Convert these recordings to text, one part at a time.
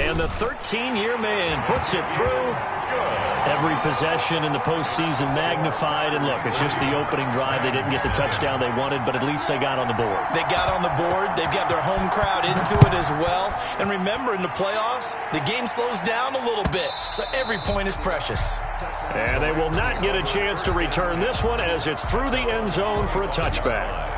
And the 13-year man puts it through. Every possession in the postseason magnified. And look, it's just the opening drive. They didn't get the touchdown they wanted, but at least they got on the board. They got on the board. They've got their home crowd into it as well. And remember, in the playoffs, the game slows down a little bit, so every point is precious. And they will not get a chance to return this one as it's through the end zone for a touchback.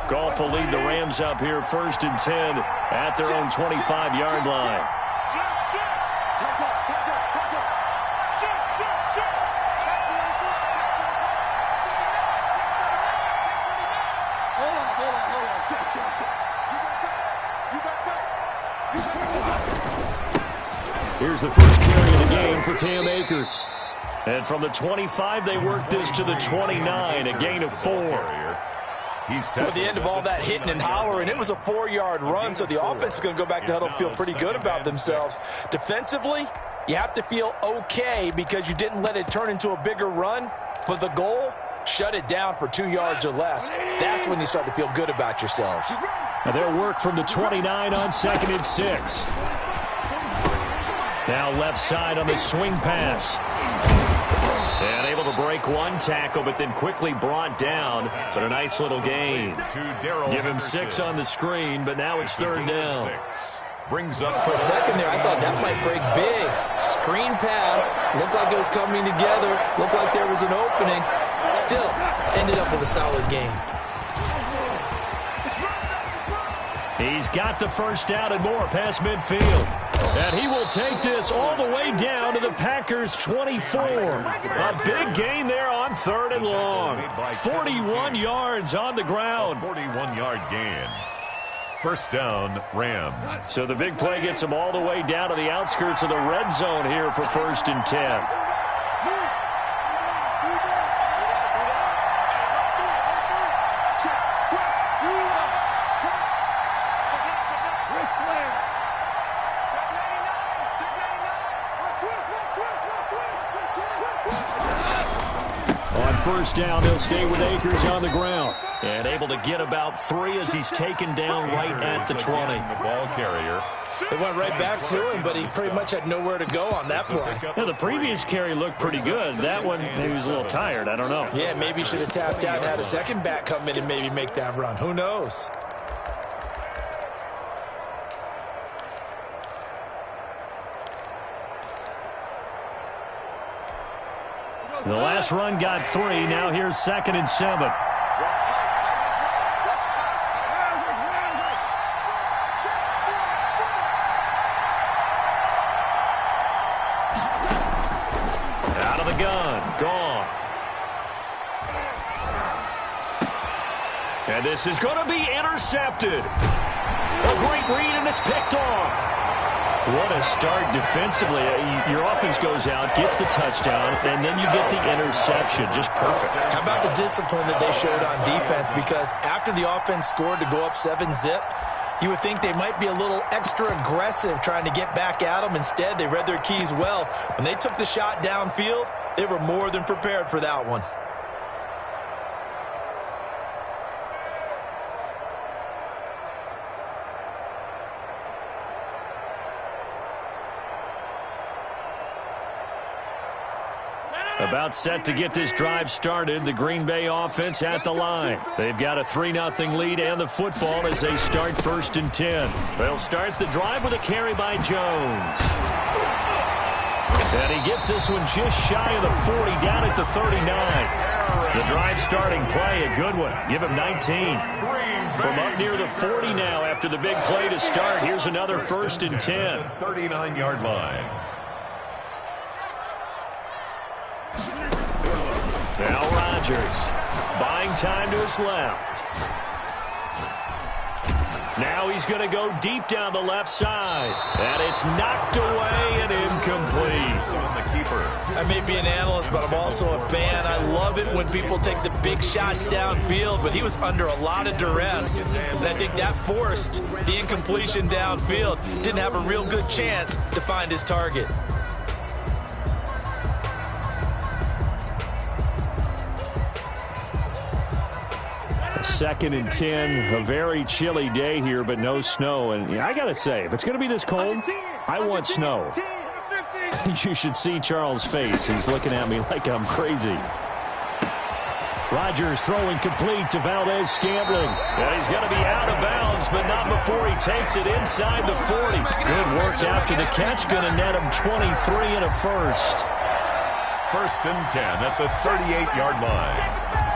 Goff will lead the Rams up here 1st and 10 at their own 25-yard line. Here's the first carry of the game for Cam Akers. And from the 25, they work this to the 29, a gain of 4. At the end of all that hitting and hollering, it was a 4-yard run, so the offense is going to go back to huddle and feel pretty good about themselves. Defensively, you have to feel okay because you didn't let it turn into a bigger run, but the goal, shut it down for 2 yards or less. That's when you start to feel good about yourselves. Now their work from the 29 on 2nd and 6. Now left side on the swing pass. And able to break one tackle, but then quickly brought down. But a nice little gain. Give him 6 on the screen, but now it's 3rd down. Brings up for a second there, I thought that might break big. Screen pass. Looked like it was coming together. Looked like there was an opening. Still, ended up with a solid game. He's got the first down and more past midfield. And he will take this all the way down to the Packers' 24. A big gain there on 3rd and long. 41 yards on the ground. 41-yard gain. First down, Rams. So the big play gets them all the way down to the outskirts of the red zone here for 1st and 10. First down, they'll stay with Akers on the ground. And able to get about 3 as he's taken down right at the 20. The ball carrier. They went right back to him, but he pretty much had nowhere to go on that play. Yeah, the previous carry looked pretty good. That one, maybe he was a little tired. I don't know. Yeah, maybe he should have tapped out and had a second back come in and maybe make that run. Who knows? The last run got 3. Now here's 2nd and 7. Out of the gun. Goff. And this is going to be intercepted. A great read, and it's picked off. What a start defensively. Your offense goes out, gets the touchdown, and then you get the interception. Just perfect. How about the discipline that they showed on defense? Because after the offense scored to go up 7-zip, you would think they might be a little extra aggressive trying to get back at them. Instead, they read their keys well. When they took the shot downfield, they were more than prepared for that one. About set to get this drive started. The Green Bay offense at the line. They've got a 3-0 lead and the football as they start 1st and 10. They'll start the drive with a carry by Jones. And he gets this one just shy of the 40, down at the 39. The drive starting play, a good one. Give him 19. From up near the 40 now after the big play to start. Here's another 1st and 10. 39-yard line. Now Rodgers, buying time to his left. Now he's going to go deep down the left side. And it's knocked away and incomplete. On the keeper. I may be an analyst, but I'm also a fan. I love it when people take the big shots downfield, but he was under a lot of duress, and I think that forced the incompletion downfield. Didn't have a real good chance to find his target. Second and 10, a very chilly day here, but no snow. And yeah, I got to say, if it's going to be this cold, I want snow. You should see Charles' face. He's looking at me like I'm crazy. Rodgers throwing complete to Valdez-Scantling. And he's going to be out of bounds, but not before he takes it inside the 40. Good work after the catch. Going to net him 23 and a first. First and 10 at the 38-yard line.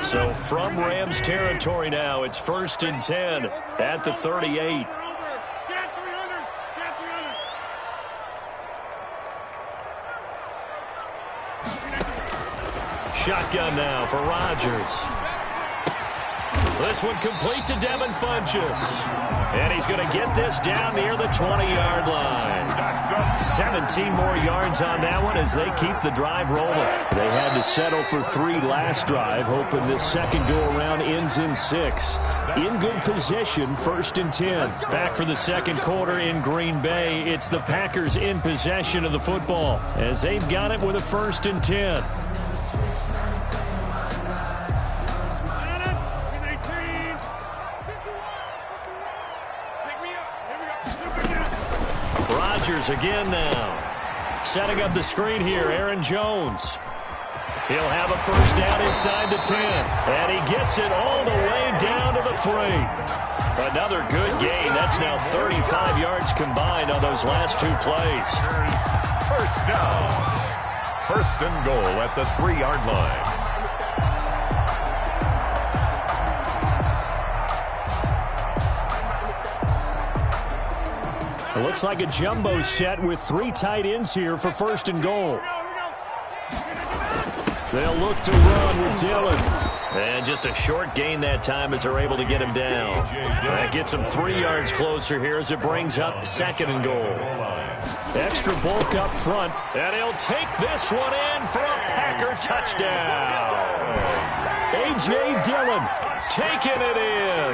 So from Rams territory now, it's first and 10 at the 38. Shotgun now for Rodgers. This one complete to Devin Funchess. And he's going to get this down near the 20-yard line. 17 more yards on that one as they keep the drive rolling. They had to settle for 3 last drive, hoping this second go-around ends in 6. In good position, first and 10. Back for the second quarter in Green Bay. It's the Packers in possession of the football as they've got it with a first and 10. Rodgers again now. Setting up the screen here, Aaron Jones. He'll have a first down inside the 10. And he gets it all the way down to the 3. Another good gain. That's now 35 yards combined on those last 2 plays. First down. First and goal at the 3-yard line. It looks like a jumbo set with 3 tight ends here for first and goal. They'll look to run with Dillon. And just a short gain that time as they're able to get him down. That gets him 3 yards closer here as it brings up second and goal. Extra bulk up front. And he'll take this one in for a Packer touchdown. A.J. Dillon taking it in.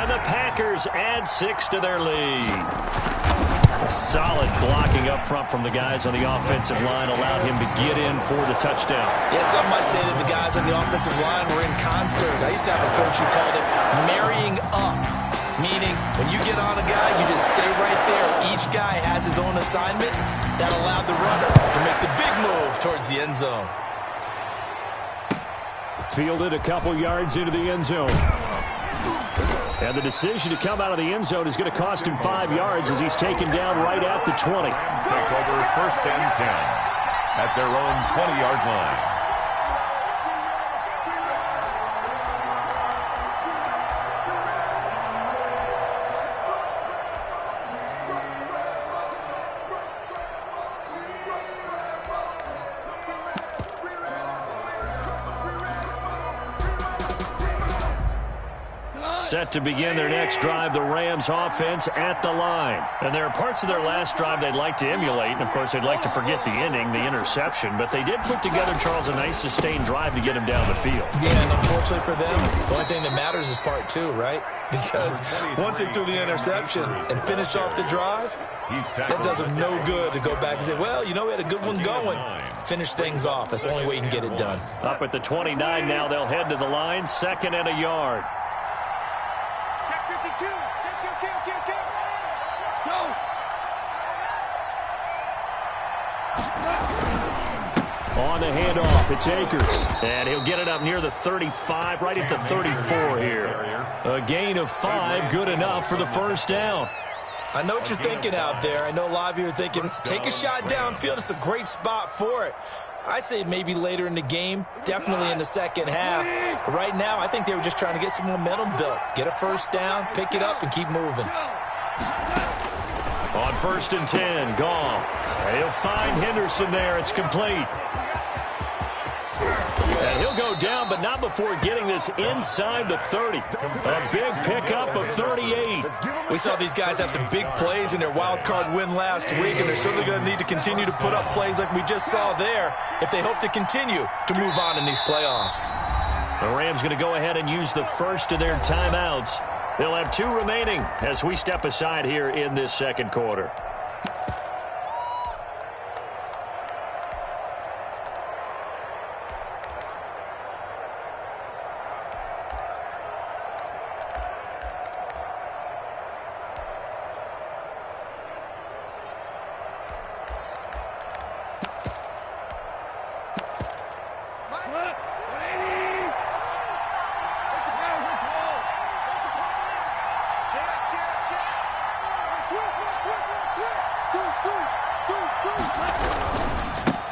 And the Packers add 6 to their lead. Solid blocking up front from the guys on the offensive line allowed him to get in for the touchdown. Yeah, some might say that the guys on the offensive line were in concert. I used to have a coach who called it marrying up, meaning when you get on a guy, you just stay right there. Each guy has his own assignment. That allowed the runner to make the big move towards the end zone. Fielded a couple yards into the end zone. And the decision to come out of the end zone is going to cost him 5 yards as he's taken down right at the 20. Take over first and 10 at their own 20-yard line. Set to begin their next drive, the Rams offense at the line. And there are parts of their last drive they'd like to emulate. And, of course, they'd like to forget the inning, the interception. But they did put together, Charles, a nice sustained drive to get him down the field. Yeah, and unfortunately for them, the only thing that matters is part 2, right? Because once they threw the interception and finished off the drive, that does them no good to go back and say, well, you know, we had a good one going. Finish things off. That's the only way you can get it done. Up at the 29 now, they'll head to the line, second and a yard. On the handoff, it's Akers. And he'll get it up near the 35, right at the 34 here. A gain of 5, good enough for the first down. I know what you're thinking out there. I know a lot of you are thinking, take a shot downfield. It's a great spot for it. I'd say maybe later in the game, definitely in the second half. But right now, I think they were just trying to get some momentum built. Get a first down, pick it up, and keep moving. On first and 10, Goff. And he'll find Henderson there. It's complete. And he'll go down, but not before getting this inside the 30. A big pickup of 38. We saw these guys have some big plays in their wild card win last week, and they're certainly going to need to continue to put up plays like we just saw there if they hope to continue to move on in these playoffs. The Rams going to go ahead and use the first of their timeouts. They'll have 2 remaining as we step aside here in this second quarter.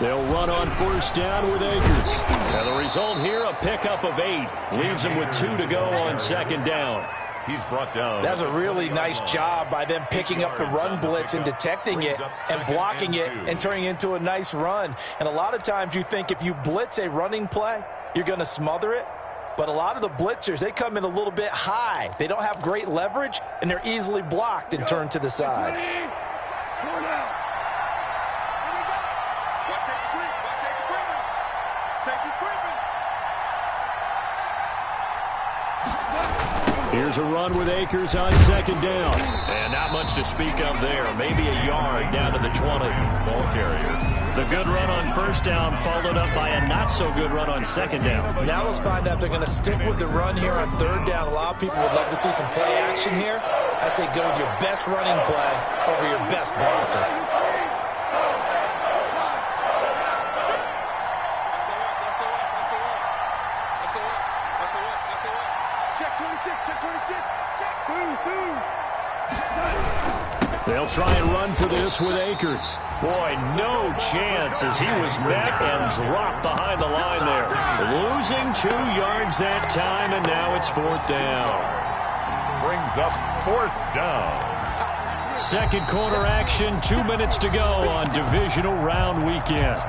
They'll run on first down with Akers. And the result here, a pickup of 8. Leaves them with 2 to go on second down. He's brought down. That's a really nice job by them picking up the run blitz and detecting it and blocking it and turning it into a nice run. And a lot of times you think if you blitz a running play, you're going to smother it. But a lot of the blitzers, they come in a little bit high. They don't have great leverage, and they're easily blocked and turned to the side. Here's a run with Akers on second down. And not much to speak of there. Maybe a yard down to the 20. Ball carrier. The good run on first down followed up by a not-so-good run on second down. Now let's find out if they're going to stick with the run here on third down. A lot of people would love to see some play action here. I say go with your best running play over your best blocker. They'll try and run for this with Akers. Boy, no chance as he was met and dropped behind the line there. Losing 2 yards that time, and now it's 4th down. Brings up 4th down. Second quarter action, 2 minutes to go on divisional round weekend.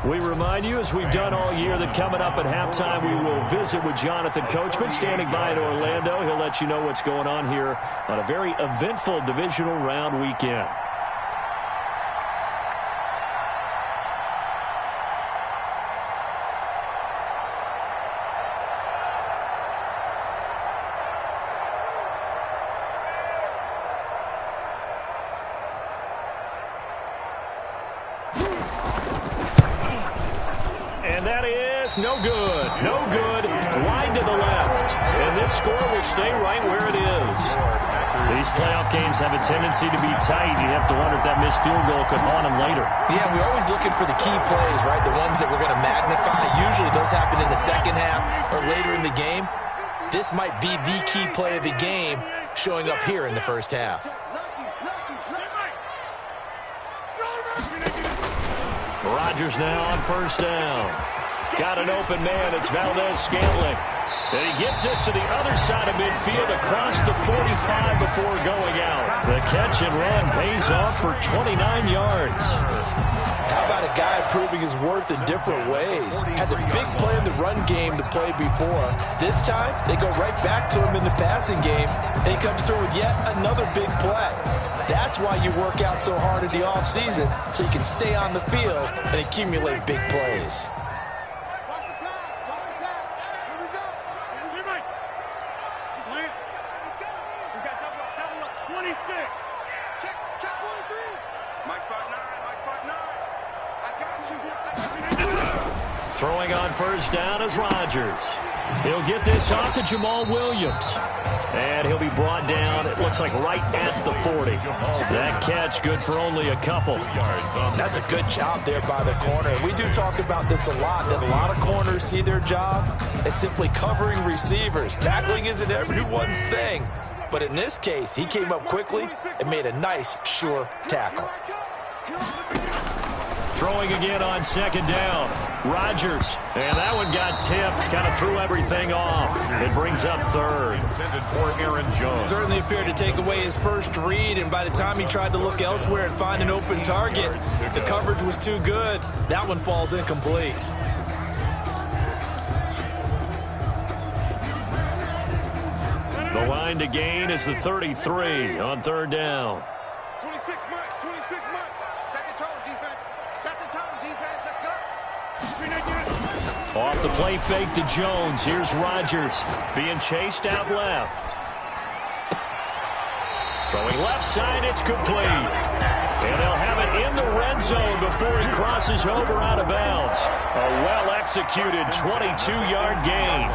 We remind you, as we've done all year, that coming up at halftime, we will visit with Jonathan Coachman, standing by in Orlando. He'll let you know what's going on here on a very eventful divisional round weekend. No good. No good. Wide to the left. And this score will stay right where it is. These playoff games have a tendency to be tight. You have to wonder if that missed field goal could haunt them later. Yeah, we're always looking for the key plays, right? The ones that we're going to magnify. Usually those happen in the second half or later in the game. This might be the key play of the game showing up here in the first half. Rodgers now on first down. Got an open man. It's Valdez-Scantling. And he gets this to the other side of midfield across the 45 before going out. The catch and run pays off for 29 yards. How about a guy proving his worth in different ways? Had the big play in the run game to play before. This time, they go right back to him in the passing game, and he comes through with yet another big play. That's why you work out so hard in the offseason, so you can stay on the field and accumulate big plays. Throwing on first down is Rodgers. He'll get this off to Jamal Williams. And he'll be brought down, it looks like, right at the 40. That catch good for only a couple. That's a good job there by the corner. We do talk about this a lot, that a lot of corners see their job as simply covering receivers. Tackling isn't everyone's thing. But in this case, he came up quickly and made a nice, sure tackle. Throwing again on second down. Rodgers. And that one got tipped. Kind of threw everything off. It brings up third. Intended for Aaron Jones. Certainly appeared to take away his first read, and by the time he tried to look elsewhere and find an open target, the coverage was too good. That one falls incomplete. The line to gain is the 33 on third down. 26 months, 26 months. Set the tone, defense. Set the tone, defense. Let's go. Off the play fake to Jones. Here's Rodgers being chased out left. Throwing left side, it's complete. And they'll have it in the red zone before he crosses over out of bounds. A well-executed 22-yard gain.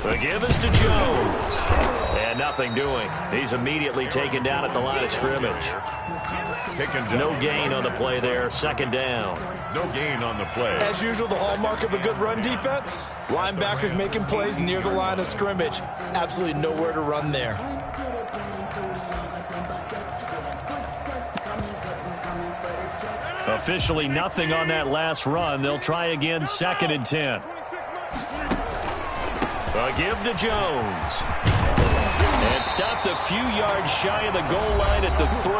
The give is to Jones. And nothing doing. He's immediately taken down at the line of scrimmage. No gain on the play there. Second down. No gain on the play. As usual, the hallmark of a good run defense, linebackers making plays near the line of scrimmage. Absolutely nowhere to run there. Officially nothing on that last run. They'll try again, 2nd and 10. A give to Jones. And stopped a few yards shy of the goal line at the 3.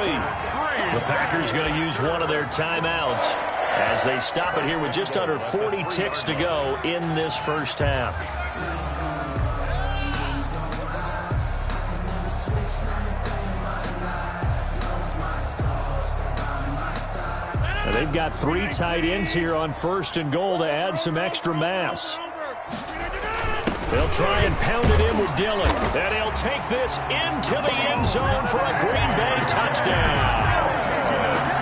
The Packers going to use one of their timeouts as they stop it here with just under 40 ticks to go in this first half. Now they've got 3 tight ends here on 1st and goal to add some extra mass. They'll try and pound it in with Dillon. And he'll take this into the end zone for a Green Bay touchdown.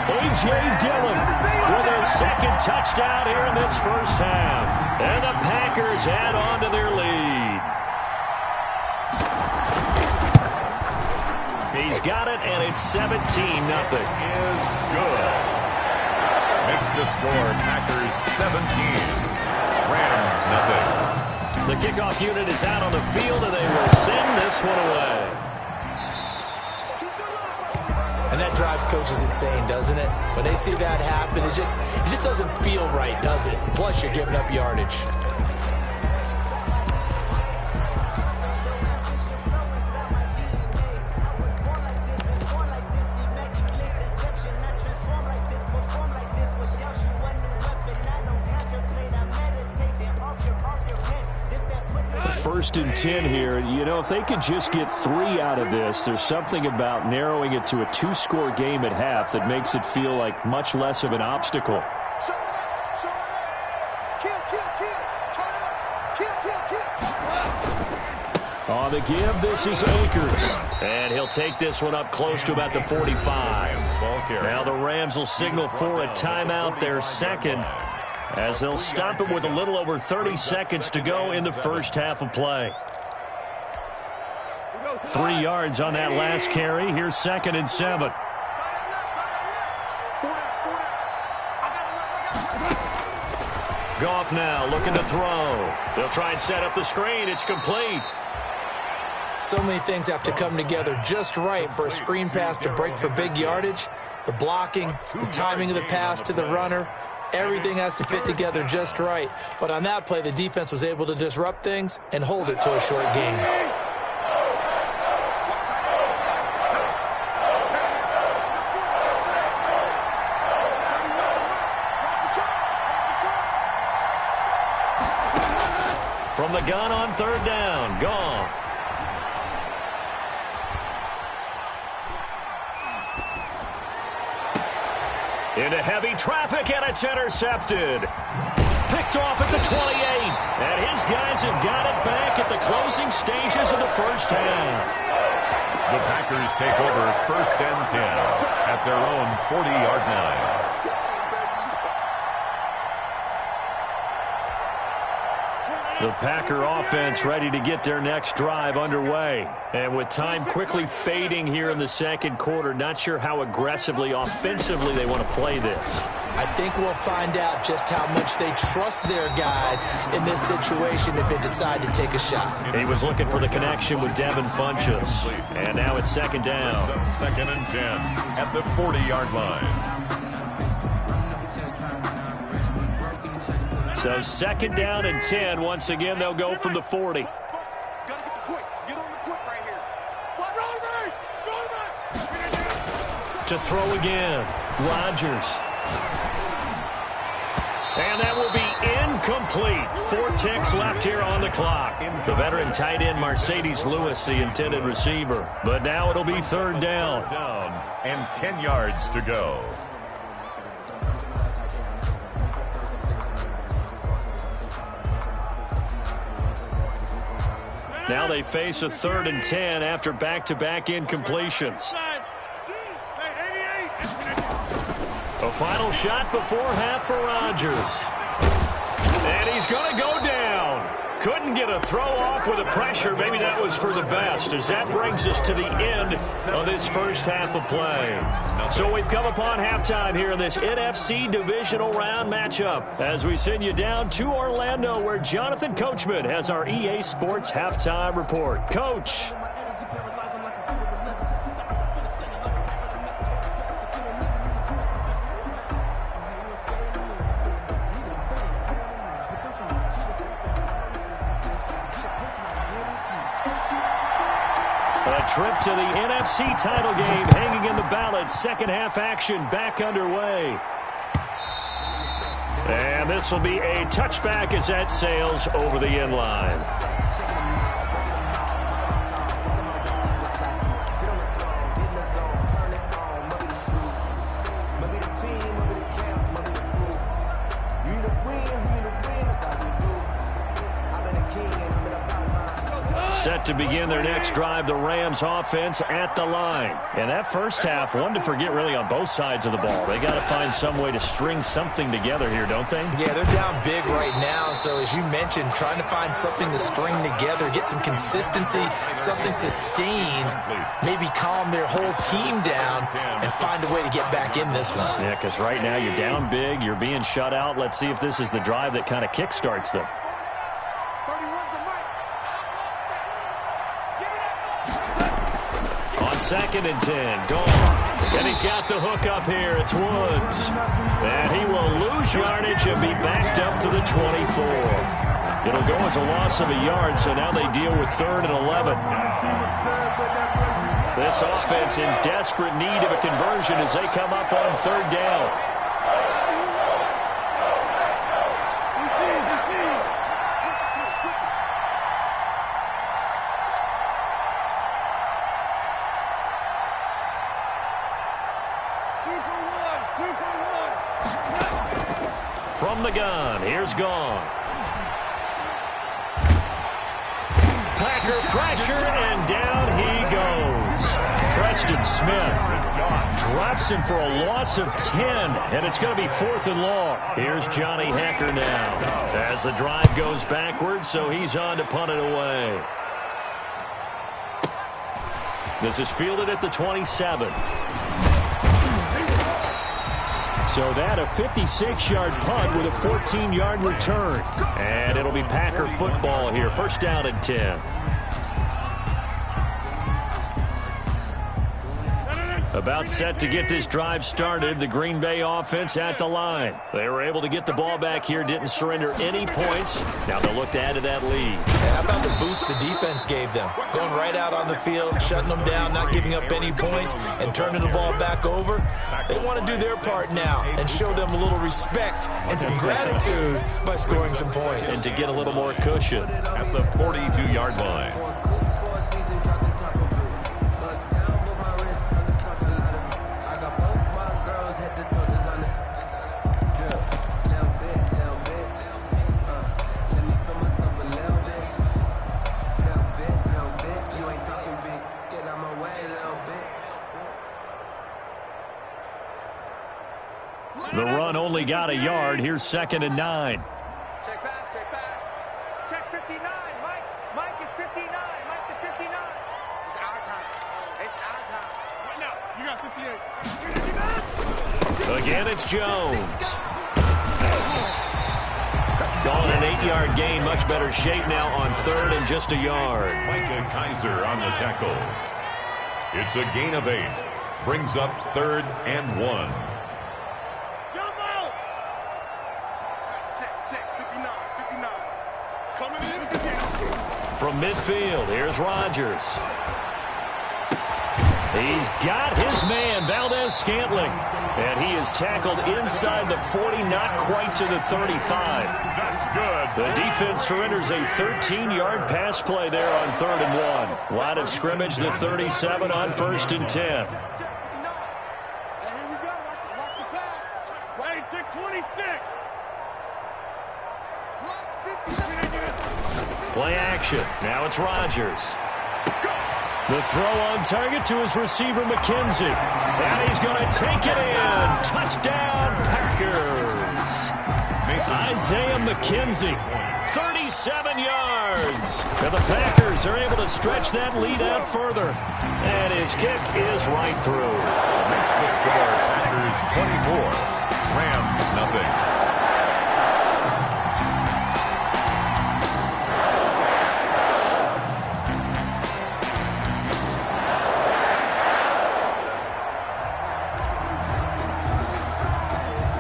A.J. Dillon with his 2nd touchdown here in this first half. And the Packers add on to their lead. He's got it, and it's 17-0. Is good. Makes the score Packers 17. Rams nothing. The kickoff unit is out on the field, and they will send this one away. And that drives coaches insane, doesn't it? When they see that happen, it just doesn't feel right, does it? Plus, you're giving up yardage. First and 10 here. You know, if they could just get 3 out of this, there's something about narrowing it to a 2-score game at half that makes it feel like much less of an obstacle. On the give, this is Akers. And he'll take this one up close to about the 45. Now the Rams will signal for a timeout, their 2nd. As they'll stop it with a little over 30 seconds to go in the first half of play. 3 yards on that last carry. Here's 2nd and 7. Goff now looking to throw. They'll try and set up the screen. It's complete. So many things have to come together just right for a screen pass to break for big yardage. The blocking, the timing of the pass to the runner. Everything has to fit together just right. But on that play, the defense was able to disrupt things and hold it to a short gain. From the gun on 3rd down, Goff. Into heavy traffic, and it's intercepted. Picked off at the 28. And his guys have got it back at the closing stages of the first half. The Packers take over 1st and 10 at their own 40-yard line. The Packer offense ready to get their next drive underway. And with time quickly fading here in the second quarter, not sure how aggressively, offensively they want to play this. I think we'll find out just how much they trust their guys in this situation if they decide to take a shot. He was looking for the connection with Devin Funchess. And now it's second down. Second and 10 at the 40-yard line. So second down and 10. Once again, they'll go from the 40. Gotta get the quick. Get on the quick right here. What? To throw again. Rodgers. And that will be incomplete. 4 ticks left here on the clock. The veteran tight end Mercedes Lewis, the intended receiver. But now it'll be third down. And 10 yards to go. Now they face a 3rd and 10 after back-to-back incompletions. A final shot before half for Rodgers. And he's going to go down. Couldn't get a throw off with the pressure. Maybe that was for the best, as that brings us to the end of this first half of play. So we've come upon halftime here in this NFC divisional round matchup as we send you down to Orlando, where Jonathan Coachman has our EA Sports halftime report. Coach. A trip to the NFC title game hanging in the balance. Second half action back underway. And this will be a touchback as that sails over the end line. Set to begin their next drive, the Rams offense at the line. And that first half, one to forget really on both sides of the ball. They got to find some way to string something together here, don't they? Yeah, they're down big right now. So as you mentioned, trying to find something to string together, get some consistency, something sustained, maybe calm their whole team down and find a way to get back in this one. Yeah, because right now you're down big, you're being shut out. Let's see if this is the drive that kind of kickstarts them. Second and 10, gone. And he's got the hook up here. It's Woods. And he will lose yardage and be backed up to the 24. It'll go as a loss of a yard, so now they deal with 3rd and 11. This offense in desperate need of a conversion as they come up on 3rd down. From the gun, here's Goff. Packer pressure, and down he goes. Preston Smith drops him for a loss of 10, and it's going to be 4th and long. Here's Johnny Hecker now as the drive goes backwards, so he's on to punt it away. This is fielded at the 27. So that a 56-yard punt with a 14-yard return. And it'll be Packer football here. First down and 10. About set to get this drive started. The Green Bay offense at the line. They were able to get the ball back here. Didn't surrender any points. Now they'll look to add to that lead. How about the boost the defense gave them? Going right out on the field, shutting them down, not giving up any points, and turning the ball back over. They want to do their part now and show them a little respect and some gratitude by scoring some points. And to get a little more cushion. At the 42-yard line. The run only got a yard. Here's 2nd and 9. Check back, check back. Check 50. 59. Mike is 59. Mike is 59. It's our time. It's our time. Right now, you got 58. Again, it's Jones. Gone an 8-yard gain. Much better shape now on third and just a yard. Micah Kaiser on the tackle. It's a gain of 8. Brings up 3rd and 1. From midfield, here's Rodgers. He's got his man, Valdez-Scantling. And he is tackled inside the 40, not quite to the 35. That's good. The defense surrenders a 13-yard pass play there on 3rd and 1. Line of scrimmage, the 37 on 1st and 10. Here we go. Watch the pass. Hey, take 26. Play action. Now it's Rodgers. The throw on target to his receiver, McKenzie. And he's going to take it in. Touchdown, Packers. Isaiah McKenzie, 37 yards. And the Packers are able to stretch that lead out further. And his kick is right through. Makes the score Packers 24. Rams nothing.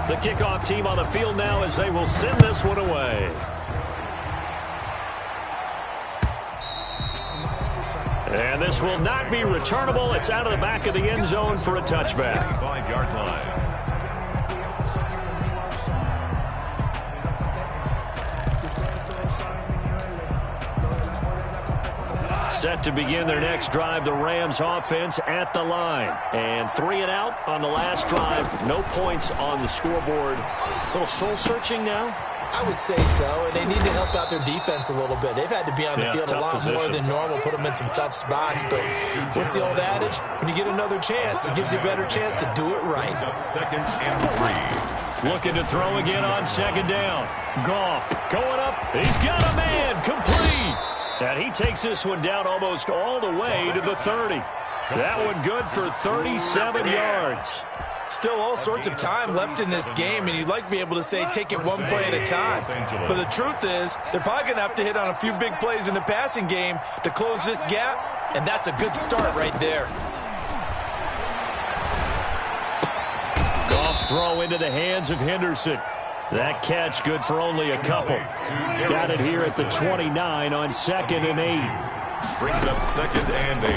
The kickoff team on the field now as they will send this one away. And this will not be returnable. It's out of the back of the end zone for a touchback. 5-yard line. Set to begin their next drive, the Rams offense at the line. And 3 and out on the last drive. No points on the scoreboard. A little soul-searching now? I would say so, and they need to help out their defense a little bit. They've had to be on the field a lot more than normal, put them in some tough spots. But what's the old adage? When you get another chance, it gives you a better chance to do it right. Up 2nd and 3. Looking to throw again on 2nd down. Goff going up. He's got a man. Complete. And he takes this one down almost all the way to the 30. That one good for 37 yards. Still all sorts of time left in this game, and you'd like to be able to say take it one play at a time. But the truth is, they're probably going to have to hit on a few big plays in the passing game to close this gap, and that's a good start right there. Goff's throw into the hands of Henderson. That catch good for only a couple. Got it here at the 29 on 2nd and 8. Brings up 2nd and 8.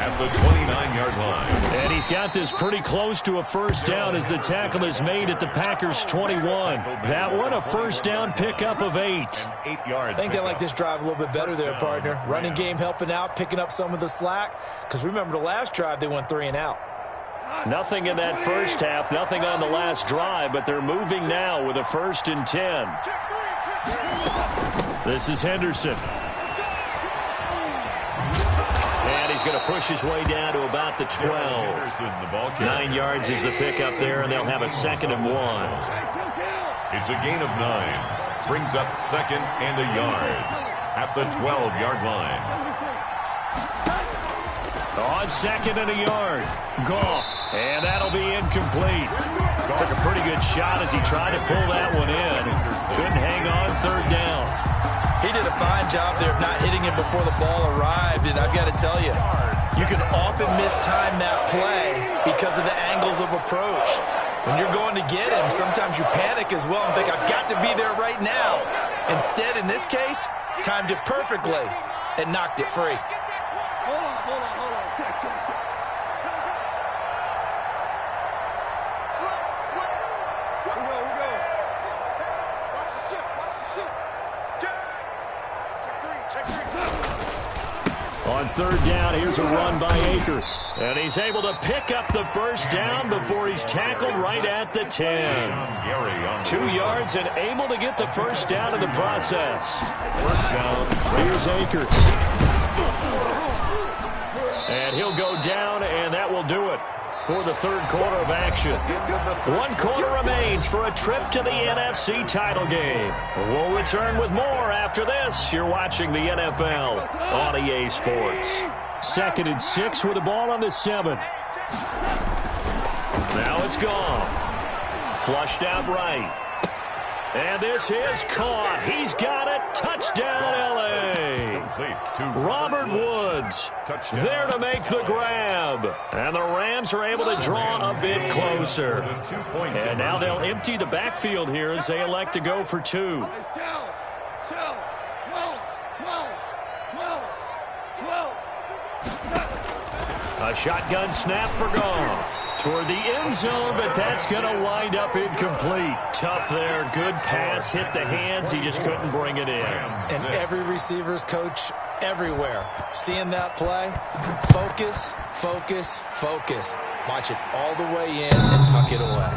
At the 29-yard line. And he's got this pretty close to a first down as the tackle is made at the Packers' 21. That one a first down pickup of 8. I think they like this drive a little bit better there, partner. Running game helping out, picking up some of the slack. Because remember the last drive, they went 3 and out. Nothing in that first half, nothing on the last drive, but they're moving now with a 1st and 10. This is Henderson. He's going to push his way down to about the 12. 9 yards is the pickup there, and they'll have a 2nd and 1. It's a gain of 9. Brings up 2nd and a yard at the 12-yard line. On 2nd and a yard, Goff, and that'll be incomplete. Took a pretty good shot as he tried to pull that one in. Couldn't hang on 3rd down. He did a fine job there of not hitting it before the ball arrived, and I've got to tell you, you can often mistime that play because of the angles of approach. When you're going to get him, sometimes you panic as well and think, I've got to be there right now. Instead, in this case, timed it perfectly and knocked it free. Hold on. Check. Slap. We go. Watch the ship. Check 3. On 3rd down, here's a run by Akers. And he's able to pick up the first down before he's tackled right at the 10. 2 yards and able to get the first down in the process. First down. Here's Akers. And he'll go down, and that will do it. for the third quarter of action. 1 quarter remains for a trip to the NFC title game. We'll return with more after this. You're watching the NFL on EA Sports. 2nd and 6 with the ball on the 7. Now it's gone. Flushed out right. And this is caught. He's got it. Touchdown, L.A. Robert Woods there to make the grab. And the Rams are able to draw a bit closer. And now they'll empty the backfield here as they elect to go for 2. A shotgun snap for Goff. Toward the end zone, but that's going to wind up incomplete. Tough there. Good pass. Hit the hands. He just couldn't bring it in. And every receiver's coach everywhere. Seeing that play, focus, focus, focus. Watch it all the way in and tuck it away.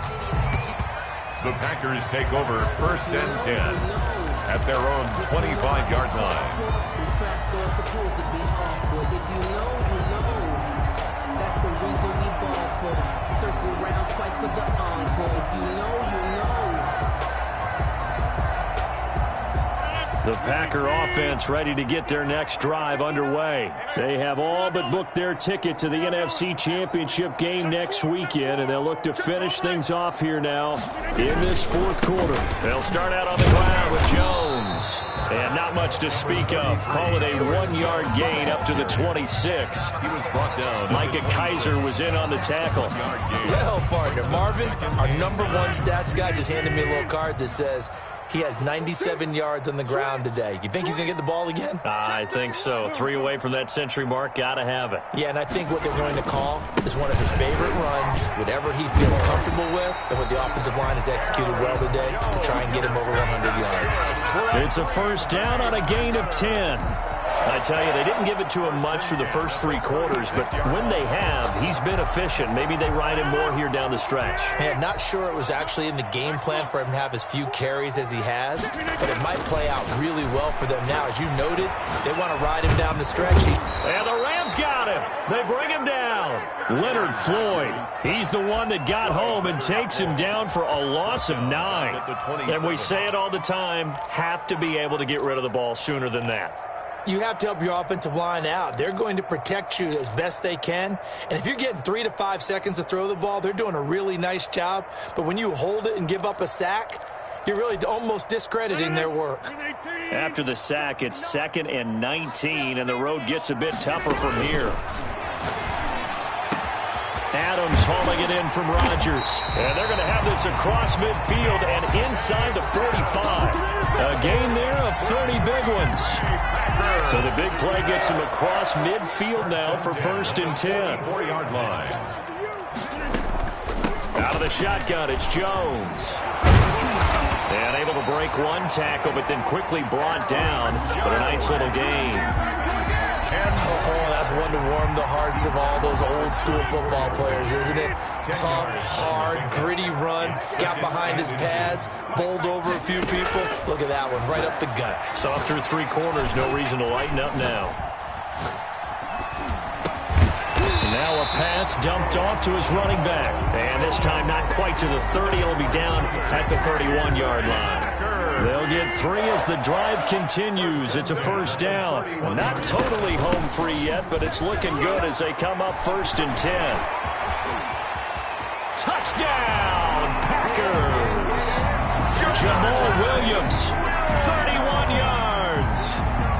The Packers take over 1st and 10 at their own 25-yard line. That's the reason we ball for. Circle round twice for the encore. If you know, you know. The Packer offense ready to get their next drive underway. They have all but booked their ticket to the NFC Championship game next weekend, and they'll look to finish things off here now in this 4th quarter. They'll start out on the ground with Jones. And not much to speak of. Call it a 1-yard gain up to the 26. He was brought down. Micah Kaiser was in on the tackle. Well, partner, Marvin, our #1 stats guy, just handed me a little card that says he has 97 yards on the ground today. You think he's going to get the ball again? I think so. 3 away from that century mark. Got to have it. Yeah, and I think what they're going to call is one of his favorite runs, whatever he feels comfortable with, and what the offensive line has executed well today to try and get him over 100 yards. It's a 1st down on a gain of 10. I tell you, they didn't give it to him much through the first 3 quarters, but when they have, he's been efficient. Maybe they ride him more here down the stretch. Yeah, not sure it was actually in the game plan for him to have as few carries as he has, but it might play out really well for them now. As you noted, they want to ride him down the stretch. And the Rams got him. They bring him down. Leonard Floyd, he's the one that got home and takes him down for a loss of 9. And we say it all the time, have to be able to get rid of the ball sooner than that. You have to help your offensive line out. They're going to protect you as best they can. And if you're getting 3 to 5 seconds to throw the ball, they're doing a really nice job. But when you hold it and give up a sack, you're really almost discrediting their work. After the sack, it's 2nd and 19, and the road gets a bit tougher from here. Adams hauling it in from Rodgers. And they're going to have this across midfield and inside the 45. A gain there of 30 big ones. So the big play gets him across midfield now for 1st and 10. 4-yard line. Out of the shotgun, it's Jones. And able to break 1 tackle, but then quickly brought down. But a nice little gain. Oh, that's one to warm the hearts of all those old school football players, isn't it? Tough, hard, gritty run, got behind his pads, bowled over a few people. Look at that one, right up the gut. Soft through 3 quarters, no reason to lighten up now. Now a pass dumped off to his running back. And this time not quite to the 30. He'll be down at the 31-yard line. They'll get 3 as the drive continues. It's a 1st down. Not totally home free yet, but it's looking good as they come up 1st and 10. Touchdown, Packers! Jamal Williams, 31 yards.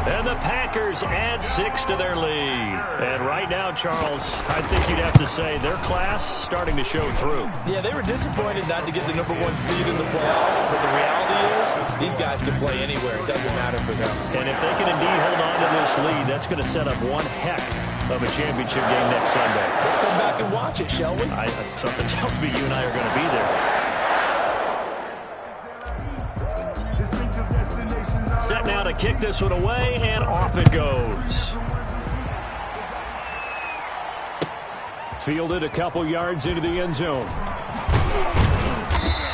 And the Packers add 6 to their lead. And right now, Charles, I think you'd have to say their class starting to show through. Yeah, they were disappointed not to get the #1 seed in the playoffs, but the reality is these guys can play anywhere. It doesn't matter for them. And if they can indeed hold on to this lead, that's going to set up one heck of a championship game next Sunday. Let's come back and watch it, shall we? Something tells me you and I are going to be there. Set now to kick this one away, and off it goes. Fielded a couple yards into the end zone.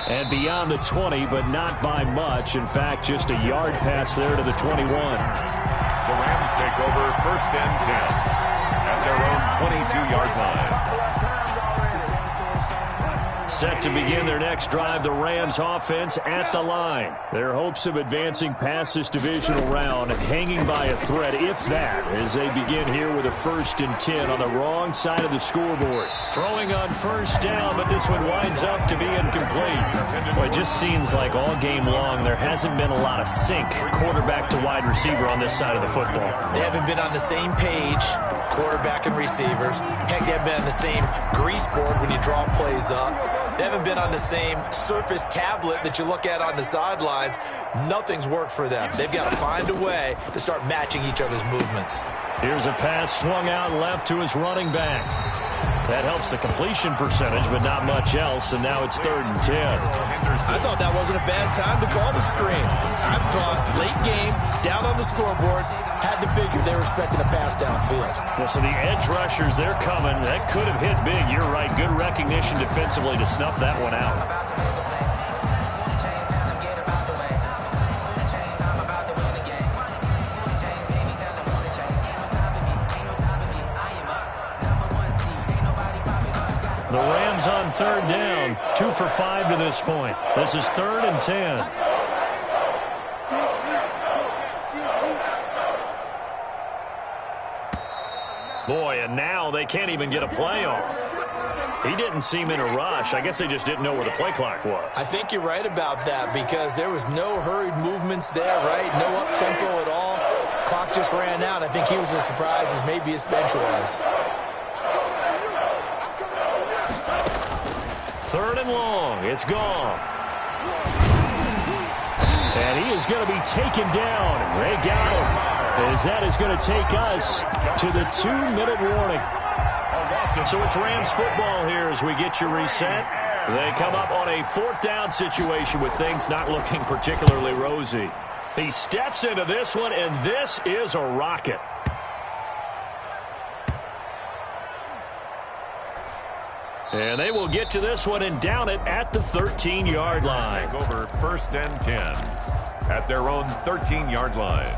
And beyond the 20, but not by much. In fact, just a yard pass there to the 21. The Rams take over 1st and 10 at their own 22-yard line. set to begin their next drive. The Rams offense at the line. Their hopes of advancing past this divisional round hanging by a thread, if that, as they begin here with a 1st and 10 on the wrong side of the scoreboard. Throwing on 1st down, but this one winds up to be incomplete. Well, it just seems like all game long there hasn't been a lot of sync quarterback to wide receiver on this side of the football. They haven't been on the same page, quarterback and receivers. Heck, they haven't been on the same grease board when you draw plays up. They haven't been on the same Surface tablet that you look at on the sidelines. Nothing's worked for them. They've got to find a way to start matching each other's movements. Here's a pass swung out left to his running back. That helps the completion percentage, but not much else, and now it's 3rd and 10. I thought that wasn't a bad time to call the screen. I thought late game, down on the scoreboard, had to figure they were expecting a pass downfield. Well, so the edge rushers, they're coming. That could have hit big. You're right. Good recognition defensively to snuff that one out. The Rams on 3rd down, 2 for 5 to this point. This is 3rd and 10. Boy, and now they can't even get a play off. He didn't seem in a rush. I guess they just didn't know where the play clock was. I think you're right about that because there was no hurried movements there, right? No up-tempo at all. Clock just ran out. I think he was as surprised as maybe his bench was. 3rd and long. It's Goff. And he is going to be taken down. They got him. As that is going to take us to the 2-minute warning. So it's Rams football here as we get you reset. They come up on a 4th down situation with things not looking particularly rosy. He steps into this one, and this is a rocket. And they will get to this one and down it at the 13-yard line. Over 1st and 10 at their own 13-yard line.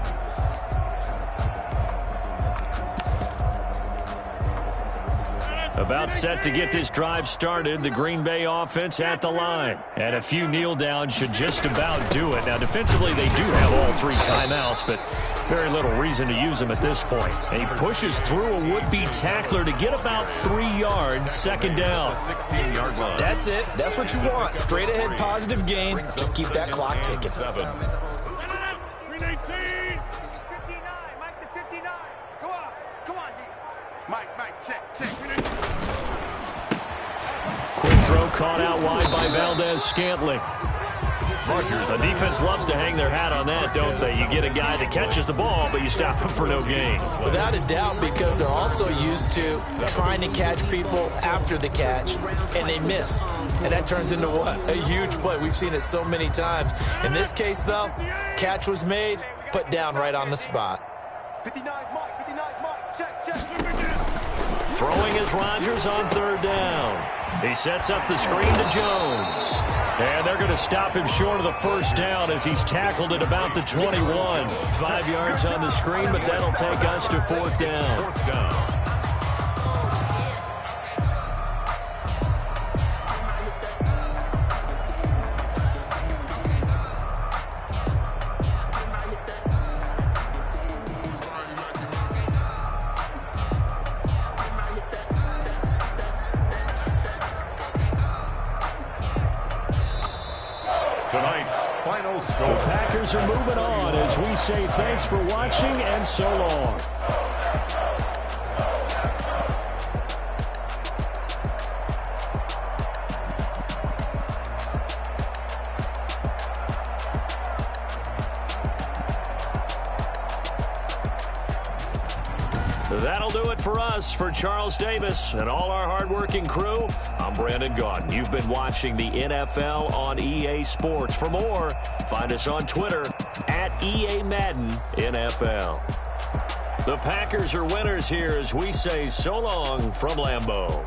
About set to get this drive started, the Green Bay offense at the line. And a few kneel downs should just about do it. Now, defensively, they do have all 3 timeouts, but very little reason to use them at this point. And he pushes through a would-be tackler to get about 3 yards, 2nd down. 16-yard line. That's it. That's what you want. Straight ahead positive gain. Just keep that clock ticking. 7. 319. 59. Mike to 59. Come on. Come on, D. Mike, check. Quick throw caught out wide by Valdez-Scantling. The defense loves to hang their hat on that, don't they? You get a guy that catches the ball, but you stop him for no gain. Without a doubt, because they're also used to trying to catch people after the catch, and they miss. And that turns into what? A huge play. We've seen it so many times. In this case, though, catch was made, put down right on the spot. 59, Mike, check. Throwing is Rodgers on 3rd down. He sets up the screen to Jones. And they're going to stop him short of the 1st down as he's tackled at about the 21. 5 yards on the screen, but that'll take us to 4th down. 4th down. Tonight's final score. The Packers are moving on as we say thanks for watching and so long. That'll do it for us. For Charles Davis and all our hardworking crew, I'm Brandon Gaudin. You've been watching the NFL on EA Sports. For more, find us on Twitter at EA Madden NFL. The Packers are winners here as we say so long from Lambeau.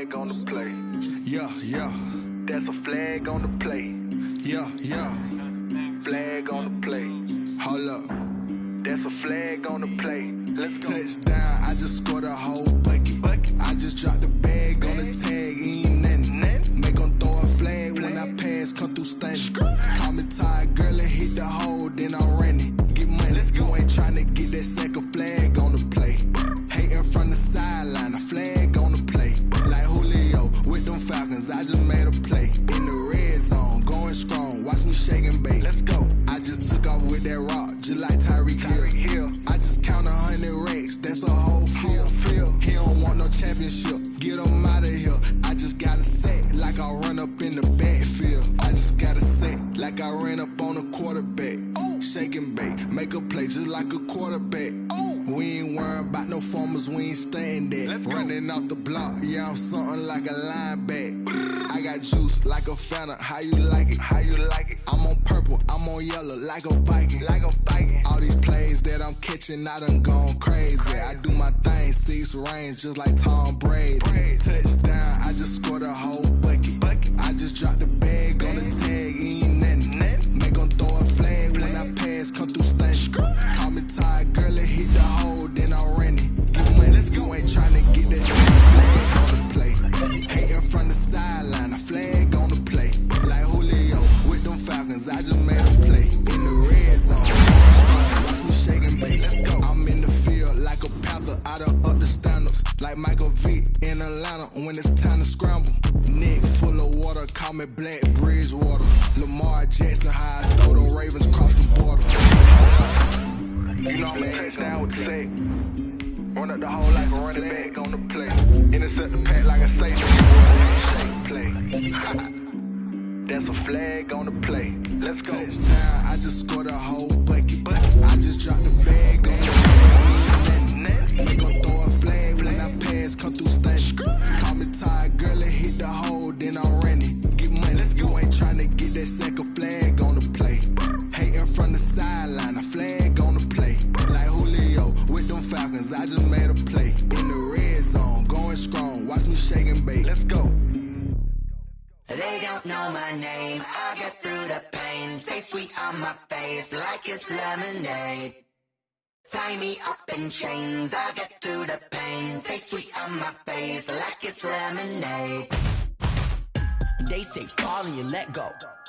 flag on the play. Yeah, yeah. That's a flag on the play. Yeah, yeah. Flag on the play. Hold up. That's a flag on the play. Let's go. Touchdown, I just scored a whole bucket. I just dropped the bag on the tag, ain't nothing. Make 'em throw a flag when I pass, come through stunning. Call me tired, girl, and hit the hole, then I'm running. Get money, you ain't tryna get that second flag on the play. Hating from the sideline, a flag on the play. Like Julio with them Falcons, I just made a play. In the red zone, going strong, watch me shake and bake. Let's go. I just took off with that rock, just like Tyreek Hill. I just count 100 racks, that's a whole field. He don't want no championship, get him out of here. I just got a set, like I run up in the backfield. I just got a set, like I ran up on a quarterback. Shake and bake, make a play just like a quarterback. We ain't worrying about no formers, we ain't staying there. Running off the block, yeah, I'm something like a linebacker. I got juice like a Fanta, how you like it? How you like it? I'm on purple, I'm on yellow, like a Viking. Like a Viking. All these plays that I'm catching, I done gone crazy. I do my thing, 6 range, just like Tom Brady. Touchdown, I just scored a whole bucket. I just dropped the bag on the tag, ain't nothing. Make 'em throw a flag when I pass, come through stunning. Call me tired, girl, and hit the hole, then I'm running. Get money, you ain't tryna get that flag on the play. Hating from the sideline, a flag on the play. Like Julio with them Falcons, I just made a play. In the red zone, watch me shake and bake. I'm in the field like a panther, I done up the standards. Like Michael Vick in Atlanta when it's time to scramble. Neck full of water, call me Black Bridgewater. Lamar Jackson, how I throw the Ravens cross the border. You know I'm a touchdown with the sack. Run up the hole like a running back on the play. Intercept the pack like a safety. Shake play. That's a flag on the play. Let's go. Touchdown, I just scored a whole bucket. I just dropped the bag on the play. Make 'em throw a flag when I pass, come through stunning. Call me tired, girl, and hit the hole, then I'm running. Get money, you ain't tryna get that second flag on the play. Hating from the sideline, a flag on the play. Like Julio with them Falcons, I just made a play. In the red zone, going strong, watch me shake and bake. Let's go. They don't know my name, I get through the pain. Taste sweet on my face like it's lemonade. Tie me up in chains, I get through the pain. Taste sweet on my face like it's lemonade. They say fall and you let go,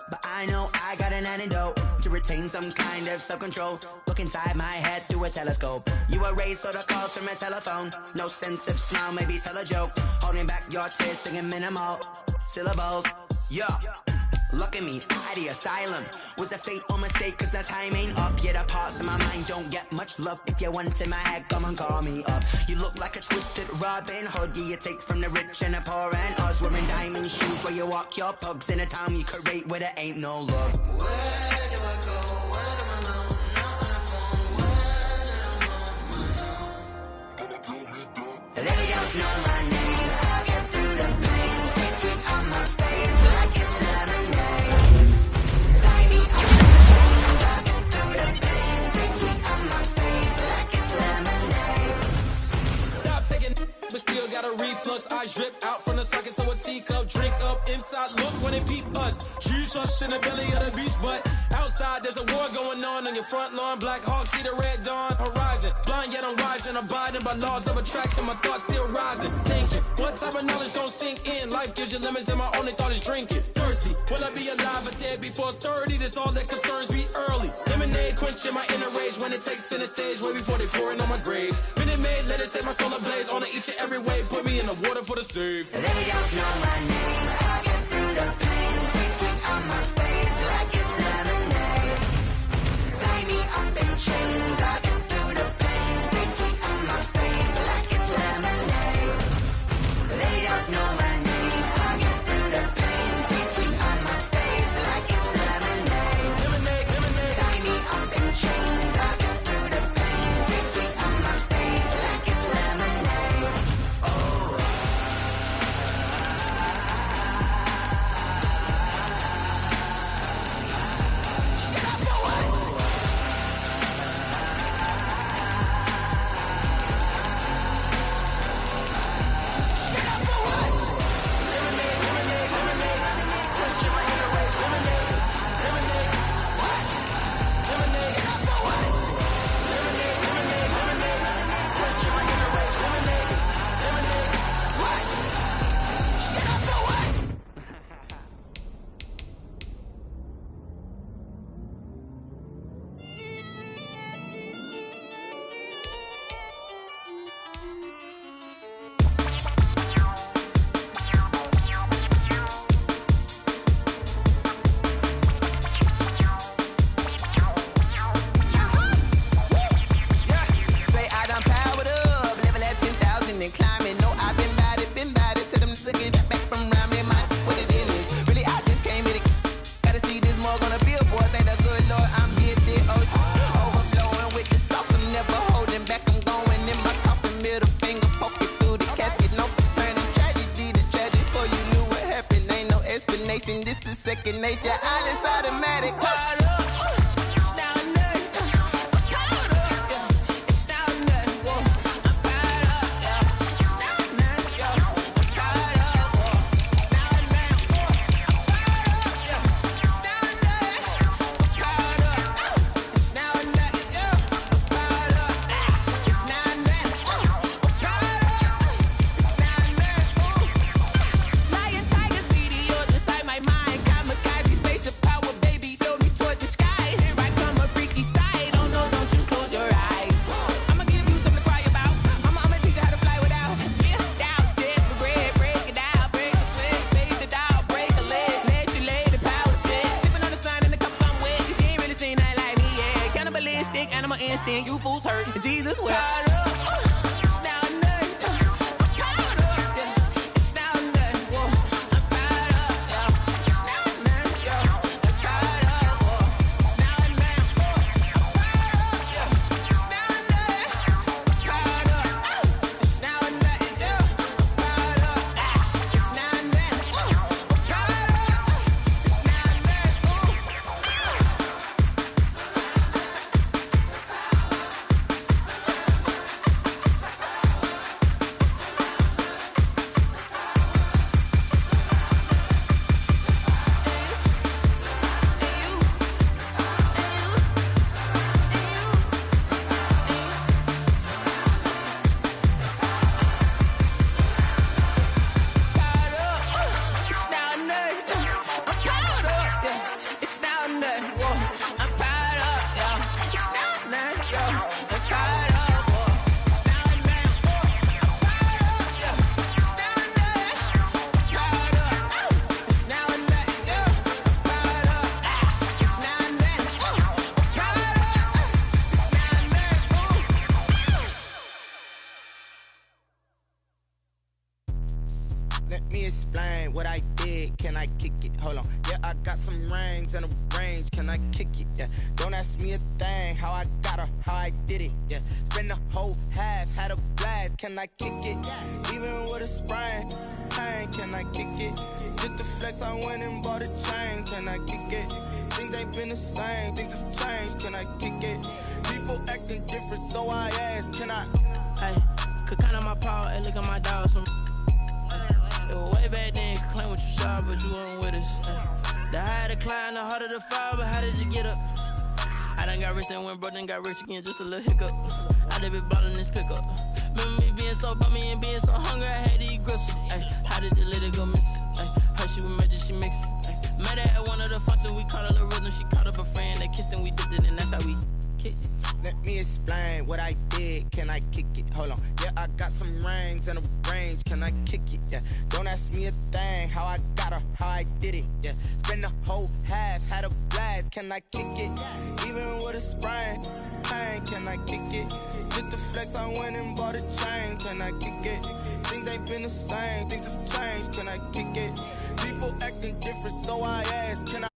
but I know I got an antidote to retain some kind of self-control. Look inside my head through a telescope. You erase all the calls from a telephone. No sense of smile, maybe tell a joke. Holding back your tears, singing minimal syllables. Yeah. Look at me, out the asylum. Was a fate or mistake, cause the time ain't up. Yet the parts of my mind don't get much love. If you want in my head, come and call me up. You look like a twisted Robin Hood. Yeah, you take from the rich and the poor and us. Wearing diamond shoes where you walk your pugs. In a town you create where there ain't no love. Where do I go? Where am I alone? Not on the phone. Where am I? They don't know my name. I get through the pain. Taste it on my face like it's lemonade. Tie me up in chains. I get through the pain. Taste it on my face like it's lemonade. Stop taking, but still got a reflux. I drip out from the socket to a teacup. Drink up inside, look when they peep us. Shoes us in the belly of the beach, but outside there's a war going on your front lawn. Black Hawk, see the red dawn horizon. Blind yet I'm rising, abiding by laws of attraction. My thoughts still rising, thinking what type of knowledge don't sink in. Life gives you limits and my only thought is drinking. Thirsty, will I be alive or dead before 30? That's all that concerns me early. Lemonade quenching my inner rage when it takes center stage way before they pour it on my grave. Minute Maid, let it set my soul ablaze. On each and every way, put me in the water for the save. They don't know my name, I get through the pain. Taste it on my face like it's lemonade. Tie me up in chains, I get through the pain. Taste it on my face like it's lemonade. They don't know my name, I get through the pain. Taste it on my face like it's lemonade. Tie me up in chains, I get through the pain. Taste it on my face like it's lemonade. combination. This is second nature. All is automatic. You fools hurt. Jesus will. Let me explain what I did. Can I kick it? Hold on. Yeah, I got some rings and a range. Can I kick it? Yeah. Don't ask me a thing. How I got her, how I did it. Yeah. Spend the whole half, had a blast. Can I kick it? Even with a sprain. Pain, can I kick it? Just the flex, I went and bought a chain. Can I kick it? Things ain't been the same. Things have changed. Can I kick it? People acting different, so I ask. Can I? Hey, could count on my power and look at my dogs from. Way back then, could claim what you saw, but you weren't with us. The higher the climb, the harder the fall, but how did you get up? I done got rich and went broke, then got rich again, just a little hiccup. I done been ballin' this pickup. Remember me being so bummy and being so hungry, I had to eat gristle. How did the lady go miss? Her she was magic, she mixed. Met her at one of the functions, we caught her the rhythm, she caught up a friend, they kissed and we dipped it, and that's how we kicked it. Let me explain what I did. Can I kick it? Hold on. Yeah, I got some rings and a range. Can I kick it? Yeah. Don't ask me a thing. How I got her, how I did it. Yeah. Spend the whole half, had a blast. Can I kick it? Even with a sprain. Pain, can I kick it? Just the flex, I went and bought a chain. Can I kick it? Things ain't been the same. Things have changed. Can I kick it? People acting different, so I ask. Can I?